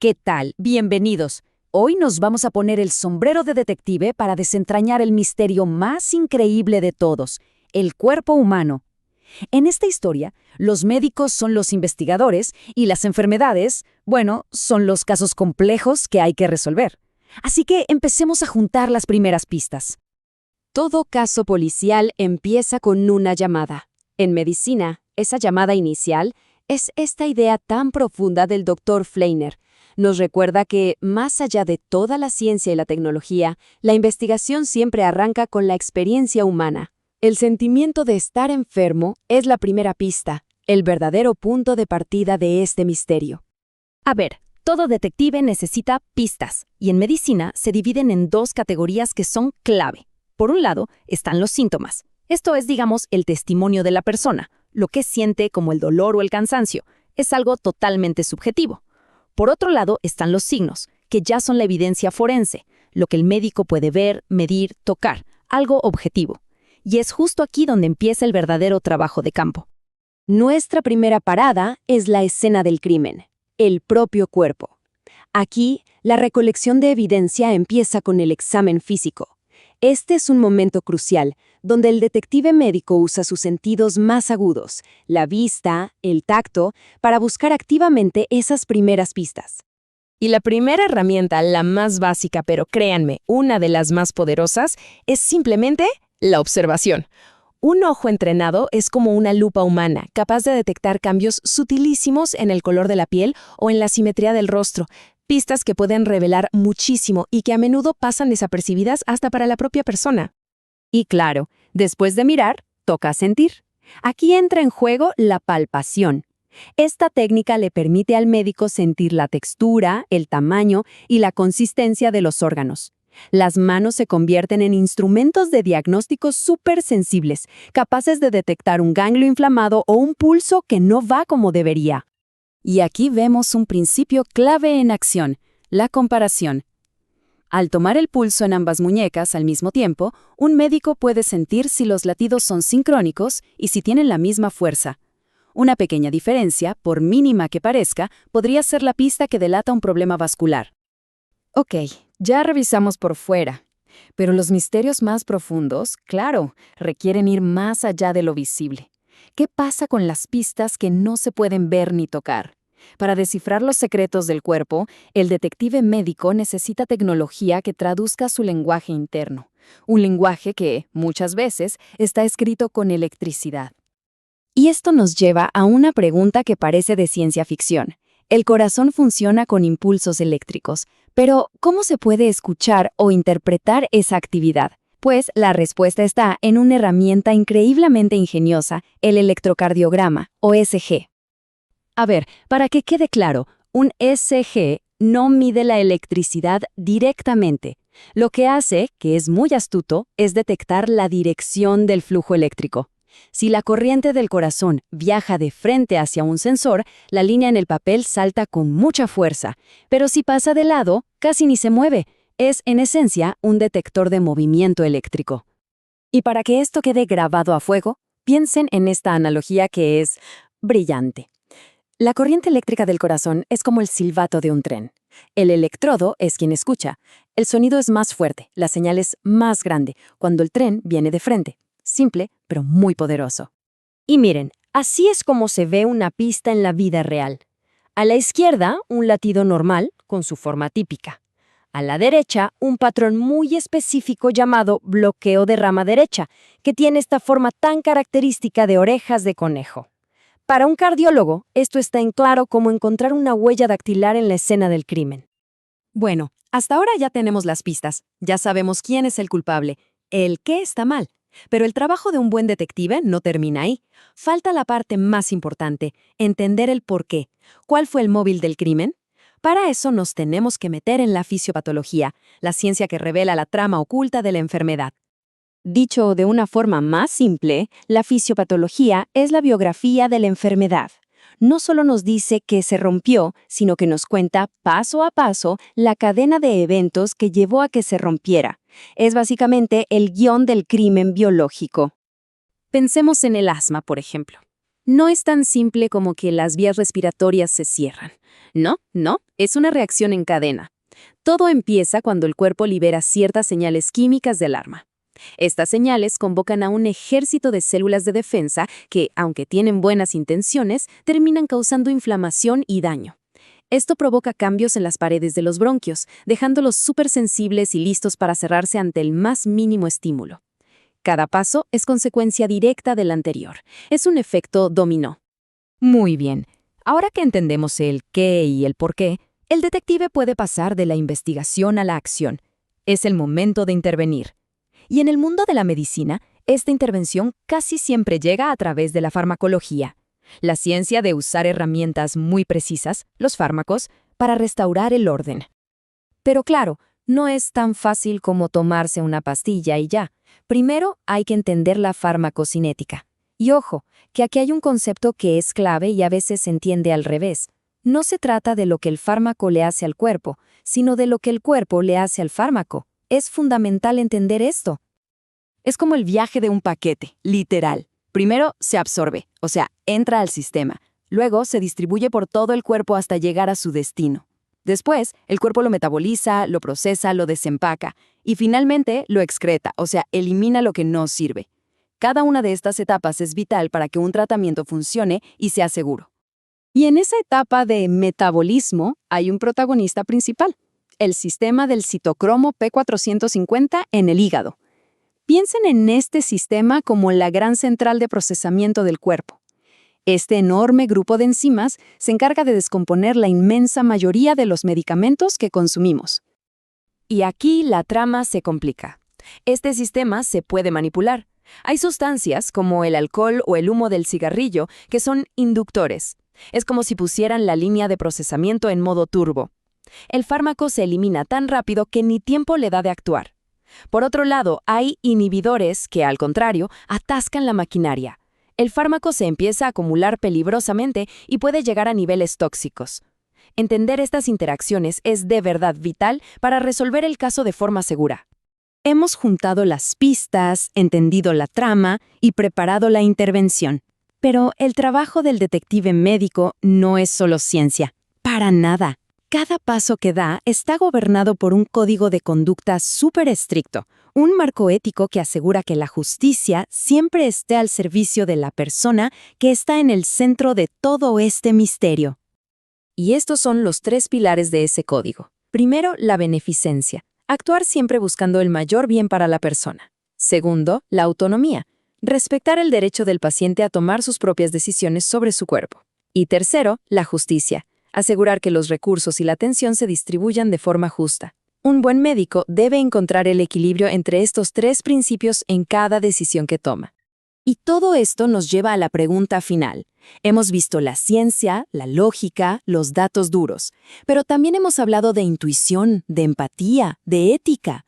¿Qué tal? Bienvenidos. Hoy nos vamos a poner el sombrero de detective para desentrañar el misterio más increíble de todos, el cuerpo humano. En esta historia, los médicos son los investigadores y las enfermedades, bueno, son los casos complejos que hay que resolver. Así que empecemos a juntar las primeras pistas. Todo caso policial empieza con una llamada. En medicina, esa llamada inicial es esta idea tan profunda del Dr. Fleiner. Nos recuerda que, más allá de toda la ciencia y la tecnología, la investigación siempre arranca con la experiencia humana. El sentimiento de estar enfermo es la primera pista, el verdadero punto de partida de este misterio. A ver, todo detective necesita pistas, y en medicina se dividen en dos categorías que son clave. Por un lado, están los síntomas. Esto es, digamos, el testimonio de la persona, lo que siente como el dolor o el cansancio. Es algo totalmente subjetivo. Por otro lado, están los signos, que ya son la evidencia forense, lo que el médico puede ver, medir, tocar, algo objetivo. Y es justo aquí donde empieza el verdadero trabajo de campo. Nuestra primera parada es la escena del crimen, el propio cuerpo. Aquí, la recolección de evidencia empieza con el examen físico. Este es un momento crucial, donde el detective médico usa sus sentidos más agudos, la vista, el tacto, para buscar activamente esas primeras pistas. Y la primera herramienta, la más básica, pero créanme, una de las más poderosas, es simplemente la observación. Un ojo entrenado es como una lupa humana, capaz de detectar cambios sutilísimos en el color de la piel o en la simetría del rostro, pistas que pueden revelar muchísimo y que a menudo pasan desapercibidas hasta para la propia persona. Y claro, después de mirar, toca sentir. Aquí entra en juego la palpación. Esta técnica le permite al médico sentir la textura, el tamaño y la consistencia de los órganos. Las manos se convierten en instrumentos de diagnóstico súper sensibles, capaces de detectar un ganglio inflamado o un pulso que no va como debería. Y aquí vemos un principio clave en acción, la comparación. Al tomar el pulso en ambas muñecas al mismo tiempo, un médico puede sentir si los latidos son sincrónicos y si tienen la misma fuerza. Una pequeña diferencia, por mínima que parezca, podría ser la pista que delata un problema vascular. Ok, ya revisamos por fuera, pero los misterios más profundos, claro, requieren ir más allá de lo visible. ¿Qué pasa con las pistas que no se pueden ver ni tocar? Para descifrar los secretos del cuerpo, el detective médico necesita tecnología que traduzca su lenguaje interno, un lenguaje que, muchas veces, está escrito con electricidad. Y esto nos lleva a una pregunta que parece de ciencia ficción. El corazón funciona con impulsos eléctricos, pero ¿cómo se puede escuchar o interpretar esa actividad? Pues la respuesta está en una herramienta increíblemente ingeniosa, el electrocardiograma, o ECG. A ver, para que quede claro, un ECG no mide la electricidad directamente. Lo que hace, que es muy astuto, es detectar la dirección del flujo eléctrico. Si la corriente del corazón viaja de frente hacia un sensor, la línea en el papel salta con mucha fuerza, pero si pasa de lado, casi ni se mueve. Es, en esencia, un detector de movimiento eléctrico. Y para que esto quede grabado a fuego, piensen en esta analogía que es brillante. La corriente eléctrica del corazón es como el silbato de un tren. El electrodo es quien escucha. El sonido es más fuerte, la señal es más grande, cuando el tren viene de frente. Simple, pero muy poderoso. Y miren, así es como se ve una pista en la vida real. A la izquierda, un latido normal, con su forma típica. A la derecha, un patrón muy específico llamado bloqueo de rama derecha, que tiene esta forma tan característica de orejas de conejo. Para un cardiólogo, esto está en claro como encontrar una huella dactilar en la escena del crimen. Bueno, hasta ahora ya tenemos las pistas, ya sabemos quién es el culpable, el qué está mal. Pero el trabajo de un buen detective no termina ahí. Falta la parte más importante, entender el por qué. ¿Cuál fue el móvil del crimen? Para eso nos tenemos que meter en la fisiopatología, la ciencia que revela la trama oculta de la enfermedad. Dicho de una forma más simple, la fisiopatología es la biografía de la enfermedad. No solo nos dice que se rompió, sino que nos cuenta paso a paso la cadena de eventos que llevó a que se rompiera. Es básicamente el guión del crimen biológico. Pensemos en el asma, por ejemplo. No es tan simple como que las vías respiratorias se cierran. No, es una reacción en cadena. Todo empieza cuando el cuerpo libera ciertas señales químicas de alarma. Estas señales convocan a un ejército de células de defensa que, aunque tienen buenas intenciones, terminan causando inflamación y daño. Esto provoca cambios en las paredes de los bronquios, dejándolos súper-sensibles y listos para cerrarse ante el más mínimo estímulo. Cada paso es consecuencia directa del anterior. Es un efecto dominó. Muy bien. Ahora que entendemos el qué y el por qué, el detective puede pasar de la investigación a la acción. Es el momento de intervenir. Y en el mundo de la medicina, esta intervención casi siempre llega a través de la farmacología, la ciencia de usar herramientas muy precisas, los fármacos, para restaurar el orden. Pero claro, no es tan fácil como tomarse una pastilla y ya. Primero hay que entender la farmacocinética. Y ojo, que aquí hay un concepto que es clave y a veces se entiende al revés. No se trata de lo que el fármaco le hace al cuerpo, sino de lo que el cuerpo le hace al fármaco. Es fundamental entender esto. Es como el viaje de un paquete, literal. Primero se absorbe, o sea, entra al sistema. Luego se distribuye por todo el cuerpo hasta llegar a su destino. Después, el cuerpo lo metaboliza, lo procesa, lo desempaca y finalmente lo excreta, o sea, elimina lo que no sirve. Cada una de estas etapas es vital para que un tratamiento funcione y sea seguro. Y en esa etapa de metabolismo hay un protagonista principal, el sistema del citocromo P450 en el hígado. Piensen en este sistema como la gran central de procesamiento del cuerpo. Este enorme grupo de enzimas se encarga de descomponer la inmensa mayoría de los medicamentos que consumimos. Y aquí la trama se complica. Este sistema se puede manipular. Hay sustancias, como el alcohol o el humo del cigarrillo, que son inductores. Es como si pusieran la línea de procesamiento en modo turbo. El fármaco se elimina tan rápido que ni tiempo le da de actuar. Por otro lado, hay inhibidores que, al contrario, atascan la maquinaria. El fármaco se empieza a acumular peligrosamente y puede llegar a niveles tóxicos. Entender estas interacciones es de verdad vital para resolver el caso de forma segura. Hemos juntado las pistas, entendido la trama y preparado la intervención. Pero el trabajo del detective médico no es solo ciencia. Para nada. Cada paso que da está gobernado por un código de conducta súper estricto, un marco ético que asegura que la justicia siempre esté al servicio de la persona que está en el centro de todo este misterio. Y estos son los 3 pilares de ese código. Primero, la beneficencia, actuar siempre buscando el mayor bien para la persona. Segundo, la autonomía, respetar el derecho del paciente a tomar sus propias decisiones sobre su cuerpo. Y tercero, la justicia, asegurar que los recursos y la atención se distribuyan de forma justa. Un buen médico debe encontrar el equilibrio entre estos 3 principios en cada decisión que toma. Y todo esto nos lleva a la pregunta final. Hemos visto la ciencia, la lógica, los datos duros, pero también hemos hablado de intuición, de empatía, de ética.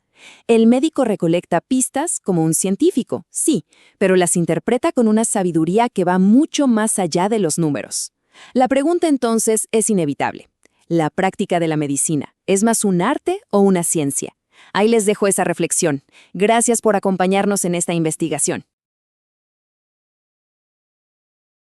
El médico recolecta pistas como un científico, sí, pero las interpreta con una sabiduría que va mucho más allá de los números. La pregunta entonces es inevitable. ¿La práctica de la medicina es más un arte o una ciencia? Ahí les dejo esa reflexión. Gracias por acompañarnos en esta investigación.